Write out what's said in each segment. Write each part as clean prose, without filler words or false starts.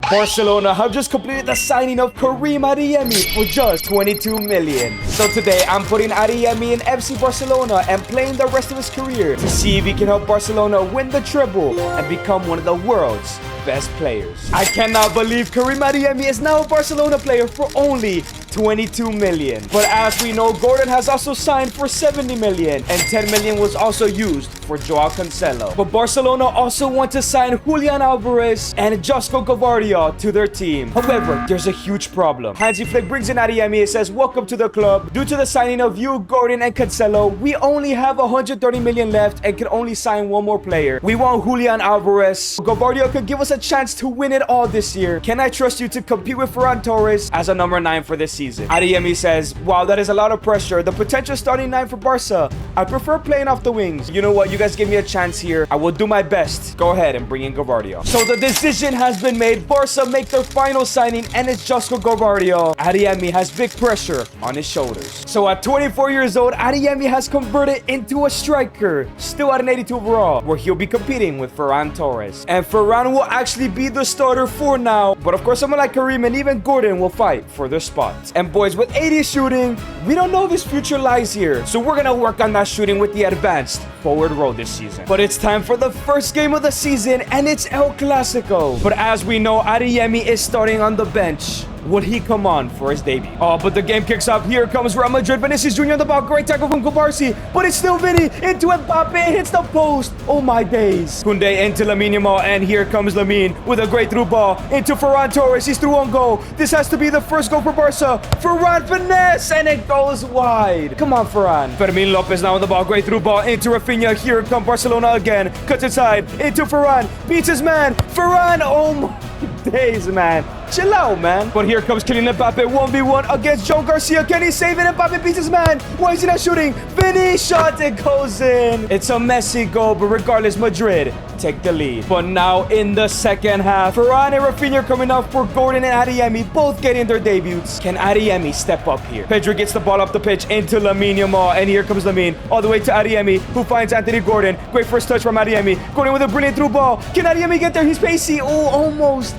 Barcelona have just completed the signing of Karim Adeyemi for just 22 million. So today I'm putting Adeyemi in FC Barcelona and playing the rest of his career to see if he can help Barcelona win the treble and become one of the world's best players. I cannot believe Karim Adeyemi is now a Barcelona player for only 22 million. But as we know, Gordon has also signed for 70 million and 10 million was also used for Joao Cancelo. But Barcelona also want to sign Julian Alvarez and Josko Gvardiol to their team. However, there's a huge problem. Hansi Flick brings in Adeyemi and says, welcome to the club. Due to the signing of you, Gordon, and Cancelo, we only have 130 million left and can only sign one more player. We want Julian Alvarez. Gvardiol could give us a chance to win it all this year. Can I trust you to compete with Ferran Torres as a number 9 for this season? Adeyemi says, wow, that is a lot of pressure. The potential starting 9 for Barca. I prefer playing off the wings. You know what? You guys give me a chance here. I will do my best. Go ahead and bring in Gvardiol. So the decision has been made. Barca make their final signing and it's Josko Gvardiol. Adeyemi has big pressure on his shoulders. So at 24 years old, Adeyemi has converted into a striker. Still at an 82 overall, where he'll be competing with Ferran Torres. And Ferran will actually be the starter for now. But of course, someone like Karim and even Gordon will fight for their spots. And boys, with 80 shooting, we don't know if his future lies here. So we're gonna work on that shooting with the advanced forward row this season. But it's time for the first game of the season, and it's El Clasico. But as we know, Adeyemi is starting on the bench. Would he come on for his debut? Oh, but the game kicks off. Here comes Real Madrid. Vinicius Jr. on the ball. Great tackle from Kubarsi. But it's still Vinny. Into Mbappe. Hits the post. Oh, my days. Koundé into Lamine Yamal. And here comes Lamine with a great through ball. Into Ferran Torres. He's through on goal. This has to be the first goal for Barca. Ferran finesse. And it goes wide. Come on, Ferran. Fermin Lopez now on the ball. Great through ball into Rafinha. Here comes Barcelona again. Cuts inside. Into Ferran. Beats his man. Ferran. Oh, my days, man. Chill out, man. But here comes Kylian Mbappe 1v1 against Joe Garcia. Can he save it? Mbappe beats his man. Why is he not shooting? Vinny shot. It goes in. It's a messy goal, but regardless, Madrid take the lead. But now in the second half, Ferran and Rafinha coming up for Gordon and Adeyemi, both getting their debuts. Can Adeyemi step up here? Pedro gets the ball up the pitch into Lamine Yamal, and here comes Lamine all the way to Adeyemi, who finds Anthony Gordon. Great first touch from Adeyemi. Gordon with a brilliant through ball. Can Adeyemi get there? He's pacey. Oh,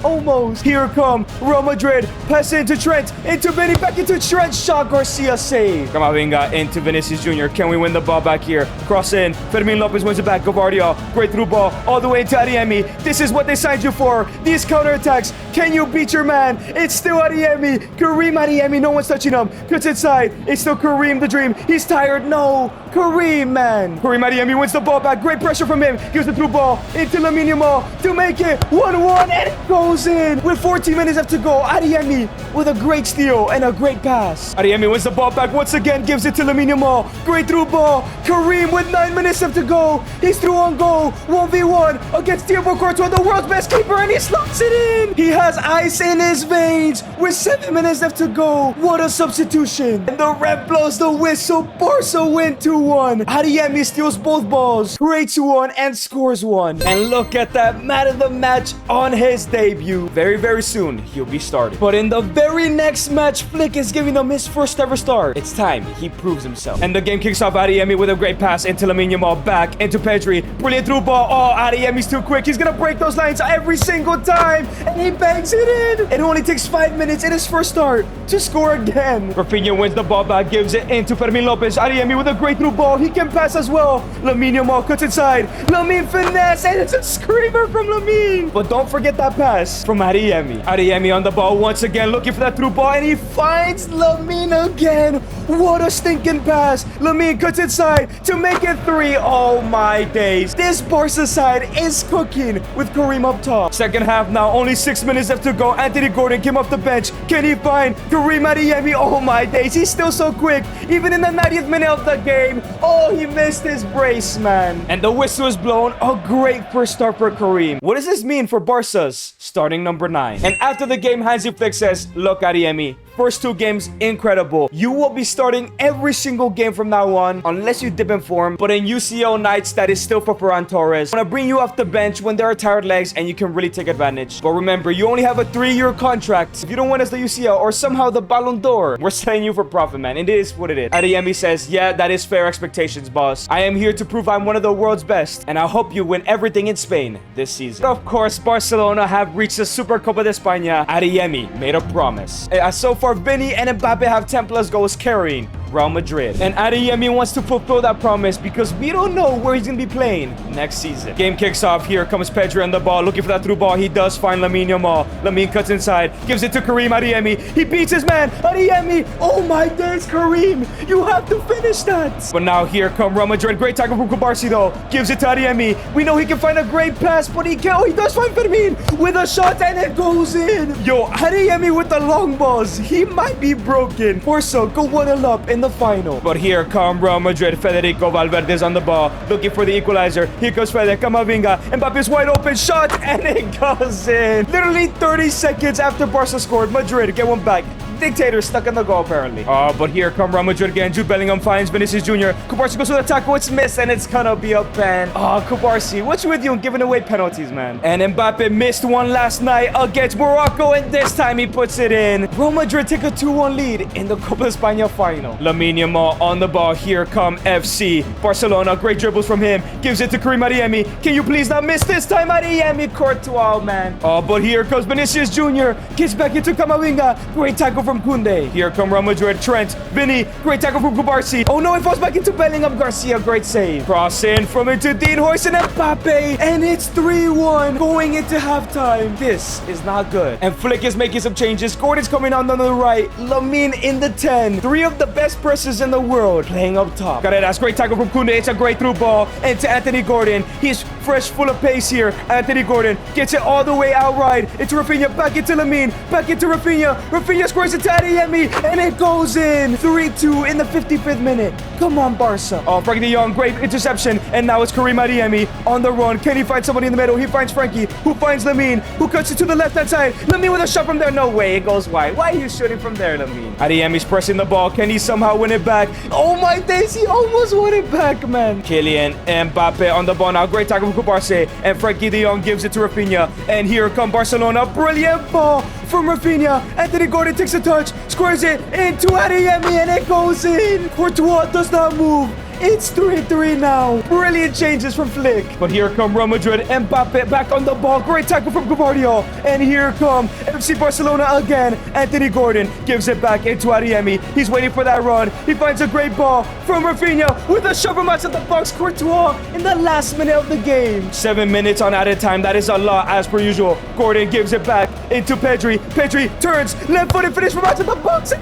almost. Here come Real Madrid. Pass into Trent. Into Vinny. Back into Trent. Shot. Garcia save. Camavinga into Vinicius Jr. Can we win the ball back here? Cross in. Fermin Lopez wins it back. Gvardiol. Great through ball all the way into Adeyemi. This is what they signed you for. These counterattacks. Can you beat your man? It's still Adeyemi. Karim Adeyemi. No one's touching him. Cuts inside. It's still Karim the dream. He's tired. No. Karim, man. Karim Adeyemi wins the ball back. Great pressure from him. Gives the through ball into Lamine Yamal to make it 1-1. And it goes in. With 14 minutes left to go. Adeyemi with a great steal and a great pass. Adeyemi wins the ball back once again. Gives it to Lamine Yamal. Great through ball. Karim with 9 minutes left to go. He's through on goal. 1v1 against Thibaut Courtois, the world's best keeper, and he slots it in. He has ice in his veins with 7 minutes left to go. What a substitution. And the ref blows the whistle. Barca win 2-1. Adeyemi steals both balls, creates one, and scores one. And look at that, man of the match on his debut. Very soon, he'll be starting. But in the very next match, Flick is giving him his first ever start. It's time he proves himself. And the game kicks off. Adeyemi with a great pass into Lamine Yamal, back into Pedri. Brilliant through ball. Oh, Adeyemi's too quick. He's gonna break those lines every single time, and he bangs it in. It only takes 5 minutes in his first start to score again. Rafinha wins the ball back, gives it into Fermin Lopez. Adeyemi with a great through ball. He can pass as well. Lamine Yamal cuts inside. Lamine finesse, and it's a screamer from Lamine. But don't forget that pass from Adeyemi. Adeyemi on the ball once again, looking for that through ball, and he finds Lamine again. What a stinking pass. Lamine cuts inside to make it 3. Oh my days. This Barca side is cooking with Karim up top. Second half now, only 6 minutes left to go. Anthony Gordon came off the bench. Can he find Karim Adeyemi? Oh my days, he's still so quick. Even in the 90th minute of the game. Oh, he missed his brace, man. And the whistle is blown. A great first start for Karim. What does this mean for Barca's starting number 9? And after the game, Hansi Flick says, look, Adeyemi, first 2 games, incredible. You will be starting every single game from now on, unless you dip in form. But in UCL nights, that is still for Ferran Torres. I'm gonna bring you off the bench when there are tired legs and you can really take advantage. But remember, you only have a 3-year contract. If you don't win us the UCL or somehow the Ballon d'Or, we're selling you for profit, man. It is what it is. Adeyemi says, yeah, that is fair. expectations, boss. I am here to prove I'm one of the world's best, and I hope you win everything in Spain this season. Of course, Barcelona have reached the Supercopa de España. Adeyemi made a promise. So far, Vini and Mbappe have 10 plus goals carrying Real Madrid. And Adeyemi wants to fulfill that promise because we don't know where he's going to be playing next season. Game kicks off. Here comes Pedri on the ball, looking for that through ball. He does find Lamine Yamal. Lamine cuts inside, gives it to Karim. Adeyemi. He beats his man. Adeyemi. Oh my days, Karim. You have to finish that. But now here come Real Madrid. Great tackle from Kubarsi though. Gives it to Adeyemi. We know he can find a great pass, but he can't. Oh, he does find Fermin with a shot and it goes in. Yo, Adeyemi with the long balls. He might be broken. Porso go 1-0 up in the final. But here come Real Madrid. Federico Valverde's on the ball, looking for the equalizer. Here goes Fede. Camavinga. Mbappe's wide open shot and it goes in. Literally 30 seconds after Barca scored. Madrid get one back. Dictator stuck in the goal apparently. But here come Real Madrid again. Jude Bellingham finds Vinicius Jr. Kubarsi goes with a tackle. It's missed and it's gonna be a pen. Kubarsi, what's with you and giving away penalties, man? And Mbappe missed one last night against Morocco, and this time he puts it in. Real Madrid take a 2-1 lead in the Copa de España final. Lamine Yamal on the ball. Here come FC Barcelona. Great dribbles from him. Gives it to Karim Adeyemi. Can you please not miss this time, Adeyemi? Courtois, man. But here comes Vinicius Jr. Gets back into Camavinga. Great tackle from Koundé. Here come Real Madrid. Trent. Vinny. Great tackle from Kubarsi. Oh no, it falls back into Bellingham. Garcia. Great save. Cross in from into Dean Hoyce and Mbappe. And it's 3-1 going into halftime. This is not good. And Flick is making some changes. Gordon's coming on the right. Lamine in the 10. Three of the best pressers in the world playing up top. Got it. That's great tackle from Koundé. It's a great through ball. And to Anthony Gordon. He's fresh, full of pace here. Anthony Gordon gets it all the way out right. Into Rafinha. Back into Lamine. Back into Rafinha. Rafinha scores it to Adeyemi. And it goes in. 3-2 in the 55th minute. Come on, Barca. Frankie de Jong. Great interception. And now it's Karim Adeyemi on the run. Can he find somebody in the middle? He finds Frankie, who finds Lamine, who cuts it to the left-hand side. Lamine with a shot from there. No way. It goes wide. Why are you shooting from there, Lamine? Adeyemi's pressing the ball. Can he somehow win it back? Oh my days. He almost won it back, man. Kylian Mbappe on the ball now. Great tackle from Kubarsi. And Frankie de Jong gives it to Rafinha. And here come Barcelona. Brilliant ball from Rafinha. Anthony Gordon takes a touch, squares it into Adeyemi, and it goes in. Courtois does not move. It's 3-3 now. Brilliant changes from Flick. But here come Real Madrid. Mbappe back on the ball. Great tackle from Gavardio. And here come FC Barcelona again. Anthony Gordon gives it back into Adeyemi. He's waiting for that run. He finds a great ball from Rafinha with a shot from outside the box. Courtois in the last minute of the game. 7 minutes on added time. That is a lot as per usual. Gordon gives it back into Pedri. Pedri turns left-footed finish from outside the box.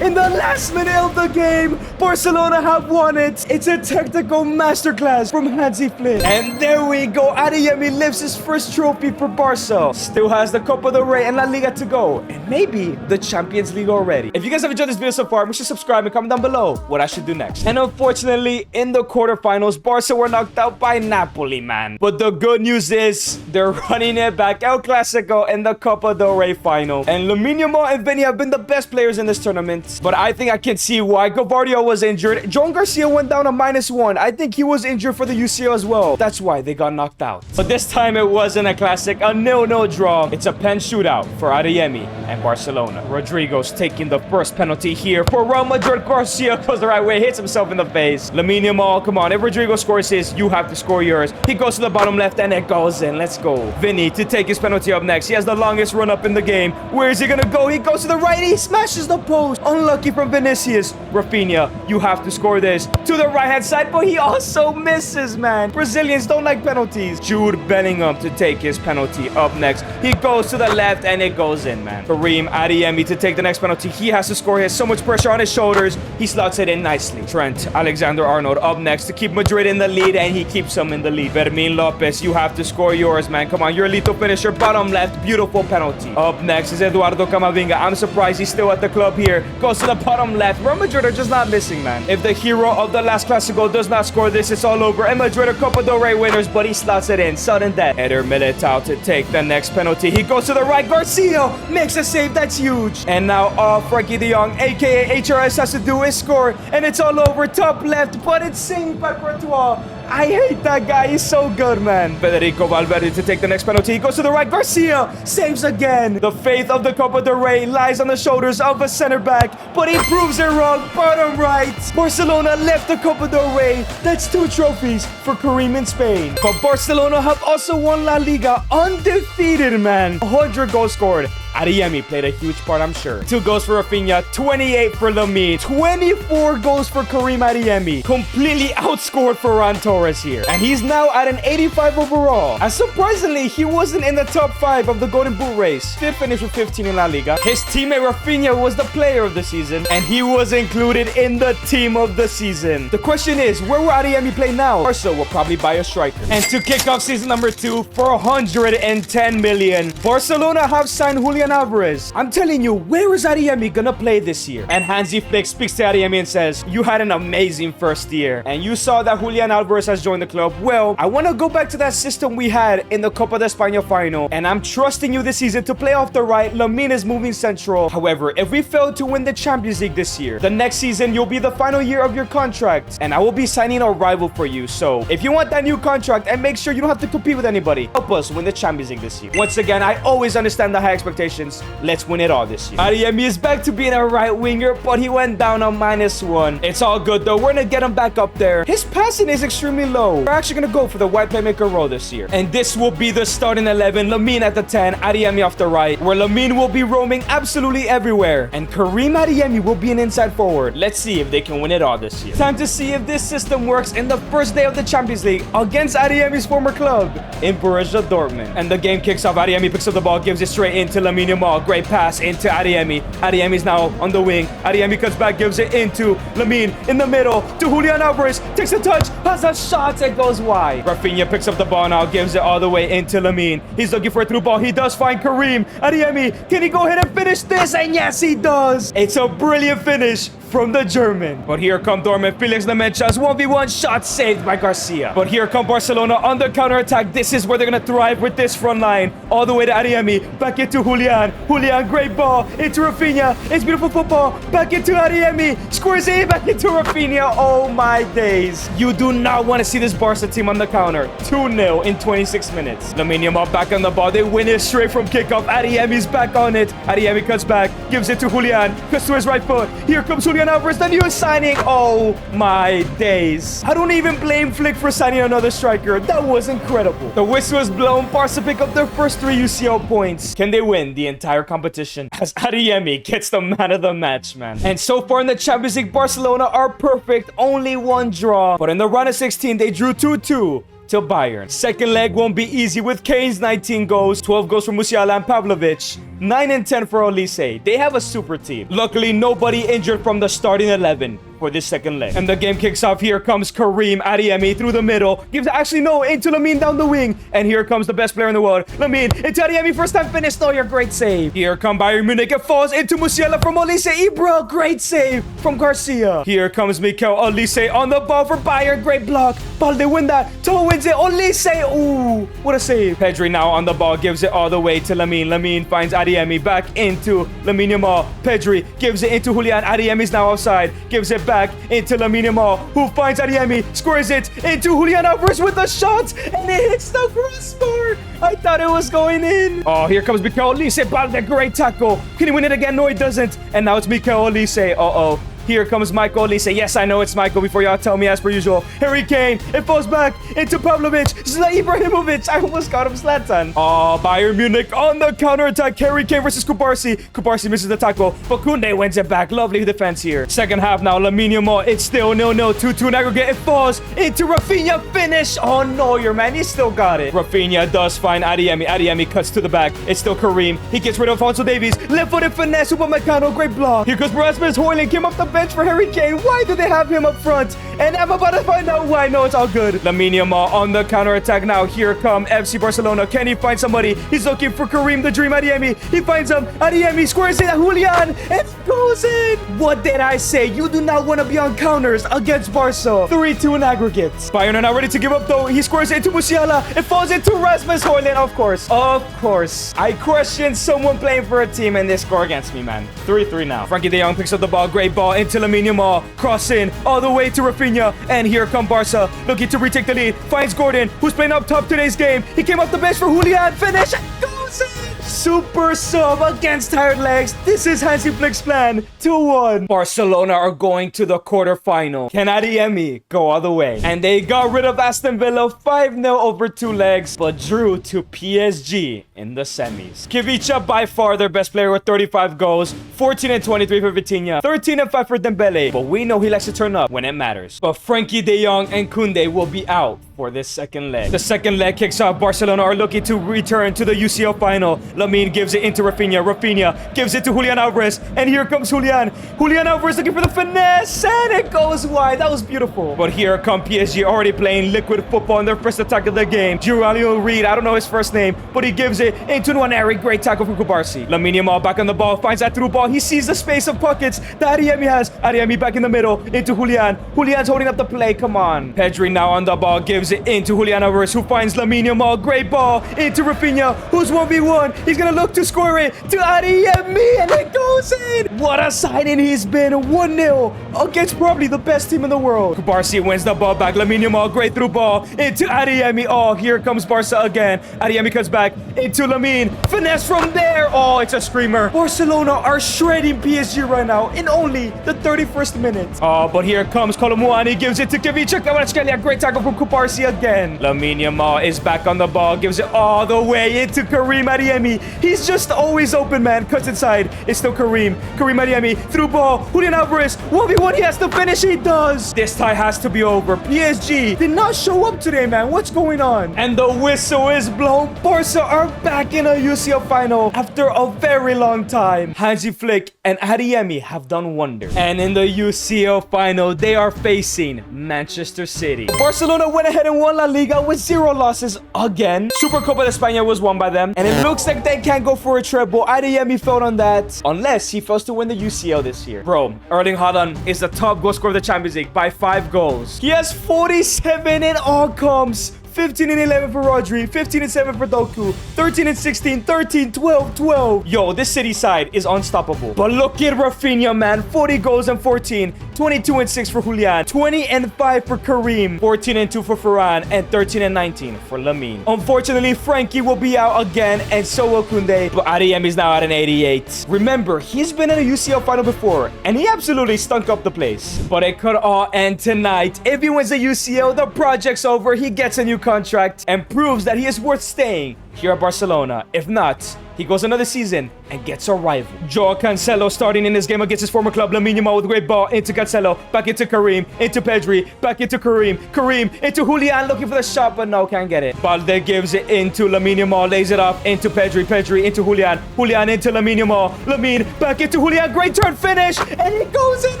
In the last minute of the game, Barcelona have won it. It's a technical masterclass from Hansi Flick. And there we go. Adeyemi lifts his first trophy for Barca. Still has the Copa del Rey and La Liga to go. And maybe the Champions League already. If you guys have enjoyed this video so far, make sure to subscribe and comment down below what I should do next. And unfortunately, in the quarterfinals, Barca were knocked out by Napoli, man. But the good news is, they're running it back. El Clasico in the Copa del Rey final. And Lamine Yamal and Vinny have been the best players in this tournament, but I think I can see why. Gavardio was injured. John Garcia went down a -1. I think he was injured for the UCL as well. That's why they got knocked out. But this time it wasn't a classic, a 0-0 draw. It's a pen shootout for Adeyemi and Barcelona. Rodrigo's taking the first penalty here for Real Madrid. Garcia goes the right way, hits himself in the face. Lamine Yamal, come on. If Rodrigo scores his, you have to score yours. He goes to the bottom left and it goes in. Let's go. Vinny to take his penalty up next. He has the longest run up in the game. Where is he gonna go? He goes to the right. He smashes the post. Unlucky from Vinicius. Rafinha, you have to score this to the right-hand side, but he also misses, man. Brazilians don't like penalties. Jude Bellingham to take his penalty up next. He goes to the left and it goes in, man. Karim Adeyemi to take the next penalty. He has to score. He has so much pressure on his shoulders. He slots it in nicely. Trent Alexander-Arnold up next to keep Madrid in the lead, and he keeps them in the lead. Fermin Lopez, you have to score yours, man. Come on, you're a lethal finisher. Bottom left, beautiful penalty. Up next is Eduardo Camavinga. I'm surprised he's still at the club here. Goes to the bottom left. Real Madrid are just not missing, man. If the hero of the last Clasico does not score this, it's all over. And Madrid are Copa del Rey winners, but he slots it in. Sudden death. Eder Militao to take the next penalty. He goes to the right. Garcia makes a save. That's huge. And now all Frankie de Jong, aka HRS, has to do is score. And it's all over. Top left, but it's saved by Courtois. I hate that guy. He's so good, man. Federico Valverde to take the next penalty. He goes to the right. Garcia saves again. The faith of the Copa del Rey lies on the shoulders of a center back, but he proves it wrong. Bottom right. Barcelona left the Copa del Rey. That's 2 trophies for Karim in Spain. But Barcelona have also won La Liga undefeated, man. 100 goals scored. Adeyemi played a huge part, I'm sure. 2 goals for Rafinha, 28 for Lamine, 24 goals for Karim Adeyemi. Completely outscored Ferran Torres here. And he's now at an 85 overall. And surprisingly, he wasn't in the top 5 of the Golden Boot race. Did finish with 15 in La Liga. His teammate Rafinha was the player of the season, and he was included in the team of the season. The question is, where will Adeyemi play now? Barca will probably buy a striker. And to kick off season number 2 for 110 million, Barcelona have signed Julian Alvarez. I'm telling you, where is Adeyemi gonna play this year? And Hansi Flick speaks to Adeyemi and says, you had an amazing first year, and you saw that Julian Alvarez has joined the club. Well, I want to go back to that system we had in the Copa de España final, and I'm trusting you this season to play off the right. Lamine is moving central. However, if we fail to win the Champions League this year, the next season you'll be the final year of your contract, and I will be signing a rival for you. So if you want that new contract, and make sure you don't have to compete with anybody, help us win the Champions League this year. Once again, I always understand the high expectations. Let's win it all this year. Adeyemi is back to being a right winger, but he went down on -1. It's all good though. We're gonna get him back up there. His passing is extremely low. We're actually gonna go for the wide playmaker role this year. And this will be the starting 11. Lamine at the 10, Adeyemi off the right, where Lamine will be roaming absolutely everywhere. And Karim Adeyemi will be an inside forward. Let's see if they can win it all this year. Time to see if this system works in the first day of the Champions League against Adeyemi's former club in Borussia Dortmund. And the game kicks off. Adeyemi picks up the ball, gives it straight into Lamine Yamal. Great pass into Adeyemi. Adeyemi's now on the wing. Adeyemi cuts back, gives it into Lamine in the middle to Julian Alvarez. Takes a touch, has a shot, it goes wide. Rafinha picks up the ball now, gives it all the way into Lamine. He's looking for a through ball. He does find Karim. Adeyemi, can he go ahead and finish this? And yes, he does. It's a brilliant finish from the German. But here come Dortmund. Felix Lemaitra's 1v1 shot saved by Garcia. But here come Barcelona on the counter-attack. This is where they're going to thrive with this front line. All the way to Adeyemi. Back into Julian. Julian, great ball. Into Rafinha. It's beautiful football. Back into Adeyemi. Scores it. Back into Rafinha. Oh my days. You do not want to see this Barca team on the counter. 2-0 in 26 minutes. Lamine Yamal back on the ball. They win it straight from kickoff. Adeyemi's back on it. Adeyemi cuts back. Gives it to Julian. Cuts to his right foot. Here comes Julian Alvarez, the new signing. Oh my days. I don't even blame Flick for signing another striker. That was incredible. The whistle is blown. Barca pick up their first 3 UCL points. Can they win the entire competition? As Adeyemi gets the man of the match, man. And so far in the Champions League, Barcelona are perfect. Only 1 draw. But in the round of 16, they drew 2-2. to Bayern. Second leg won't be easy with Kane's 19 goals, 12 goals from Musiala and Pavlovic, 9 and 10 for Olise. They have a super team. Luckily, nobody injured from the starting 11 for this second leg. And the game kicks off. Here comes Karim Adeyemi through the middle. Gives into Lamine down the wing. And here comes the best player in the world. Lamine into Adeyemi. First time finish. Oh, your great save. Here come Bayern Munich. It falls into Musiala from Olise. Ibra. Great save from Garcia. Here comes Mikel Olise on the ball for Bayern. Great block. Ball, they win that. Toe wins it. Olise. Ooh, what a save. Pedri now on the ball. Gives it all the way to Lamine. Lamine finds Adeyemi back into Lamine Yamal. Pedri gives it into Julian. Adeyemi's now outside. Gives it back into Lamine Yamal, who finds Adeyemi, scores it into Julian Alvarez with a shot, and it hits the crossbar. I thought it was going in. Oh, here comes Mikel Olise. Balde, great tackle. Can he win it again? No, he doesn't. And now it's Mikel Olise. Uh-oh. Here comes Michael Olise. Yes, I know it's Michael before y'all tell me as per usual. Harry Kane. It falls back into Pavlovic. Ibrahimovic. I almost got him Zlatan. Oh, Bayern Munich on the counterattack. Harry Kane versus Kubarsi. Kubarsi misses the tackle, but Koundé wins it back. Lovely defense here. Second half now. Lamine Yamal. It's still 0-0. 2-2 in aggregate. It falls into Rafinha. Finish. Oh, no, your man. He still got it. Rafinha does find Adeyemi. Adeyemi cuts to the back. It's still Karim. He gets rid of Alphonso Davies. Left-footed finesse. Upamecano. Great block. Here comes Rasmus Højlund. Came off the bench for Harry Kane. Why do they have him up front? And I'm about to find out why. No, it's all good. Lamine Yamal on the counter-attack now. Here come FC Barcelona. Can he find somebody? He's looking for Karim the Dream Adeyemi. He finds him. Adeyemi squares it at Julian. And it goes in. What did I say? You do not want to be on counters against Barca. 3-2 in aggregate. Bayern are not ready to give up though. He scores it into Musiala. It falls into Rasmus Højlund. Of course. Of course. I question someone playing for a team and they score against me, man. 3-3 now. Frankie de Jong picks up the ball. Great ball into Lamine Yamal. Cross in all the way to Rafinha. And here come Barca, looking to retake the lead. Finds Gordon, who's playing up top today's game. He came off the bench for Julian. Finish. Goes in. Super sub against tired legs. This is Hansi Flick's plan. 2-1. Barcelona are going to the quarterfinal. Can Adeyemi go all the way? And they got rid of Aston Villa 5-0 over 2 legs, but drew to PSG in the semis. Kivicha by far their best player with 35 goals, 14 and 23 for Vitinha, 13 and 5 for Dembele, but we know he likes to turn up when it matters. But Frankie de Jong and Koundé will be out for this second leg. The second leg kicks off. Barcelona are looking to return to the UCL final. Lamine gives it into Rafinha. Rafinha gives it to Julian Alvarez. And here comes Julian. Julian Alvarez looking for the finesse. And it goes wide. That was beautiful. But here come PSG already playing liquid football in their first attack of the game. Giroud Reed, I don't know his first name, but he gives it into Nwaneri. Great tackle from Kubarsi. Lamine Yamal back on the ball. Finds that through ball. He sees the space of pockets that Adeyemi has. Adeyemi back in the middle into Julian. Julian's holding up the play. Come on. Pedri now on the ball. Gives it into Julian Alvarez, who finds Lamine Yamal. Great ball into Rafinha, who's 1v1. He's gonna look to score it to Adeyemi, and it goes in. What a signing he's been. 1-0 against probably the best team in the world. Kubarsi wins the ball back. Lamine Yamal, great through ball into Adeyemi. Oh, here comes Barca again. Adeyemi comes back into Lamine. Finesse from there. Oh, it's a screamer. Barcelona are shredding PSG right now in only the 31st minute. Oh, but here comes Colomwani. Gives it to Kivicha. Great tackle from Kubarsi again. Lamine Yamal is back on the ball. Gives it all the way into Karim Adeyemi. He's just always open, man. Cuts inside. It's still Karim. Karim Adeyemi through ball. Julian Alvarez. 1v1. He has to finish. He does. This tie has to be over. PSG did not show up today, man. What's going on? And the whistle is blown. Barca are back in a UCL final after a very long time. Hansi Flick and Adeyemi have done wonders. And in the UCL final, they are facing Manchester City. Barcelona went ahead and won La Liga with 0 losses again. Supercopa de España was won by them, and it looks like they can't go for a treble. Adeyemi failed on that, unless he fails to win the UCL this year. Bro, Erling Haaland is the top goal scorer of the Champions League by 5 goals. He has 47 in all comps. 15 and 11 for Rodri, 15 and 7 for Doku, 13 and 16, 13, 12, 12. Yo, this City side is unstoppable. But look at Rafinha, man. 40 goals and 14, 22 and 6 for Julian, 20 and 5 for Karim, 14 and 2 for Ferran, and 13 and 19 for Lamine. Unfortunately, Frankie will be out again, and so will Koundé. But Adeyemi is now at an 88. Remember, he's been in a UCL final before, and he absolutely stunk up the place. But it could all end tonight. If he wins the UCL, the project's over. He gets a new contract and proves that he is worth staying here at Barcelona. If not, he goes another season and gets a rival. Joao Cancelo starting in this game against his former club. Lamine Yamal with a great ball into Cancelo, back into Karim, into Pedri, back into Karim, Karim into Julian, looking for the shot, but no, can't get it. Balde gives it into Lamine Yamal, lays it off into Pedri, Pedri into Julian, Julian into Lamine Yamal, Lamine back into Julian, great turn finish, and it goes in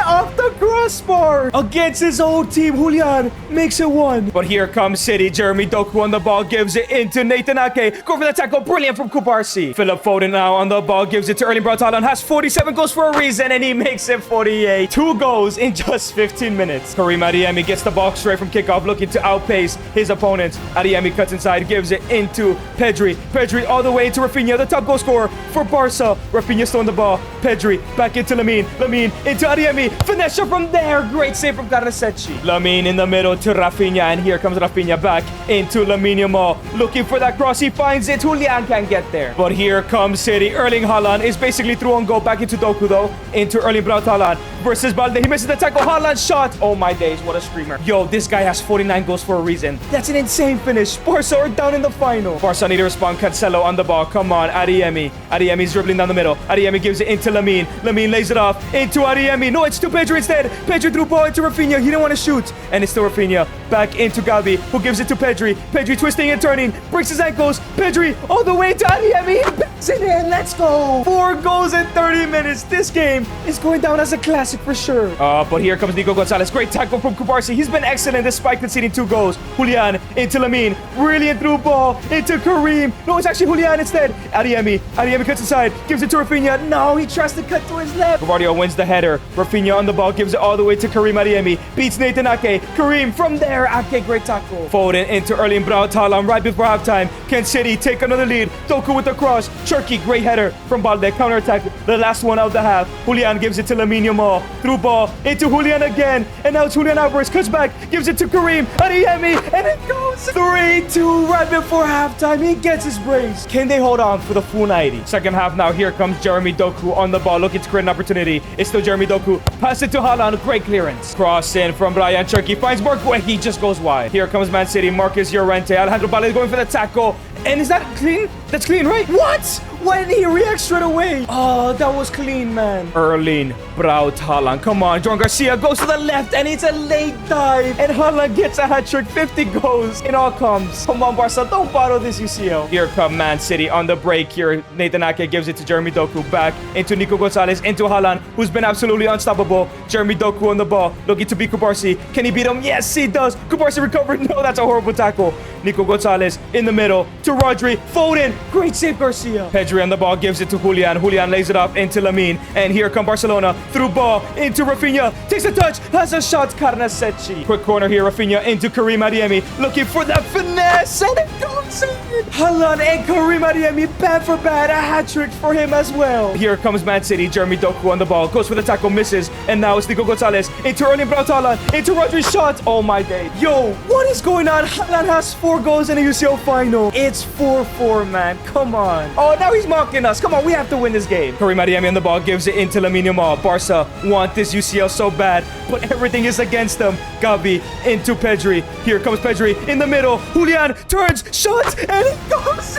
off the crossbar. Against his old team, Julian makes it 1. But here comes City. Jeremy Doku on the ball, gives it into Nathan Ake, go for the tackle, brilliant from Kubarsi. Philip Foden now on the ball, gives it to Erling Braut Haaland, has 47 goals for a reason, and he makes it 48. 2 goals in just 15 minutes. Karim Adeyemi gets the ball straight from kickoff, looking to outpace his opponents. Adeyemi cuts inside, gives it into Pedri. Pedri all the way into Rafinha, the top goal scorer for Barca. Rafinha still on the ball. Pedri back into Lamine. Lamine into Adeyemi. Finesse from there. Great save from Karasecchi. Lamine in the middle to Rafinha, and here comes Rafinha back into Lamine Yamal. Looking for that cross. He finds it. Julian can't get there. But here comes City. Erling Haaland is basically through on goal. Back into Doku though. Into Erling Braut Haaland versus Balde. He misses the tackle. Haaland shot. Oh my days, what a screamer. Yo, this guy has 49 goals for a reason. That's an insane finish. Barca are down in the final. Barca need to respond. Cancelo on the ball. Come on, Adeyemi. Adeyemi's dribbling down the middle. Adeyemi gives it into Lamine. Lamine lays it off into Adeyemi. No, it's to Pedri instead. Pedri threw ball into Rafinha. He didn't want to shoot. And it's still Rafinha. Back into Gavi, who gives it to Pedri. Pedri twisting and turning. Breaks his ankles. Pedri all the way to Adeyemi. Bats it in. Let's go. 4 goals in 30 minutes. This game is going down as a classic for sure. But here comes Nico Gonzalez. Great tackle from Kubarsi. He's been excellent despite conceding 2 goals. Julian into Lamine. Brilliant through ball into Karim. No, it's actually Julian instead. Adeyemi. Adeyemi cuts inside. Gives it to Rafinha. No, he tries to cut to his left. Guardiola wins the header. Rafinha on the ball. Gives it all the way to Karim Adeyemi. Beats Nathan Ake. Karim from there. Nair Ake, great tackle. Foden into Erling Braut Haaland right before halftime. Can City take another lead? Doku with the cross. Cherki, great header from Balde. Counter-attack, the last one of the half. Julian gives it to Lamine Yamal. Through ball into Julian again. And now it's Julian Alvarez. Cuts back, gives it to Karim. Adeyemi, and it goes 3-2 right before halftime. He gets his brace. Can they hold on for the full 90? Second half now. Here comes Jeremy Doku on the ball, looking to create an opportunity. It's still Jeremy Doku. Pass it to Haaland. Great clearance. Cross in from Brian Cherki. Finds Marco. He just goes wide. Here comes Man City. Marcus Llorente. Alejandro Balde going for the tackle. And is that clean? That's clean, right? What? Why didn't he react straight away? Oh, that was clean, man. Erling Braut Haaland. Come on. John Garcia goes to the left, and it's a late dive. And Haaland gets a hat trick. 50 goals. It all comes. Come on, Barca. Don't bottle this UCL. Here come Man City on the break here. Nathan Ake gives it to Jeremy Doku. Back into Nico Gonzalez. Into Haaland, who's been absolutely unstoppable. Jeremy Doku on the ball. Looking to beat Kubarsi. Can he beat him? Yes, he does. Kubarsi recovered. No, that's a horrible tackle. Nico Gonzalez in the middle to Rodri. Foden. Great save, Garcia. Pedri on the ball, gives it to Julian. Julian lays it up into Lamine. And here come Barcelona. Through ball into Rafinha. Takes a touch. Has a shot. Carnasecchi. Quick corner here. Rafinha into Karim Adeyemi. Looking for that finesse. And it goes in. Haaland and Karim Adeyemi, bad for bad. A hat trick for him as well. Here comes Man City. Jeremy Doku on the ball. Goes for the tackle. Misses. And now it's Nico Gonzalez. Into Erling Braut Haaland. Into Rodri's shot. Oh my day. Yo, what is going on? Haaland has 4 goals in a UCL final. It's 4-4, man. Come on. Oh, now he's mocking us. Come on, we have to win this game. Karim Adeyemi on the ball, gives it into Lamine Yamal. Barca want this UCL so bad, but everything is against them. Gavi into Pedri. Here comes Pedri in the middle. Julian turns, shot, and it goes.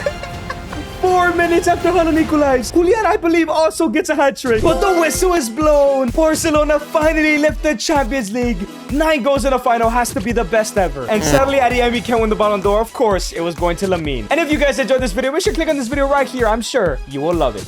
4 minutes after Haaland equalized, Julian, I believe, also gets a hat trick. But the whistle is blown. Barcelona finally lift the Champions League. 9 goals in the final has to be the best ever. And sadly, Adeyemi can't win the Ballon d'Or. Of course, it was going to Lamine. And if you guys enjoyed this video, make sure to click on this video right here. I'm sure you will love it.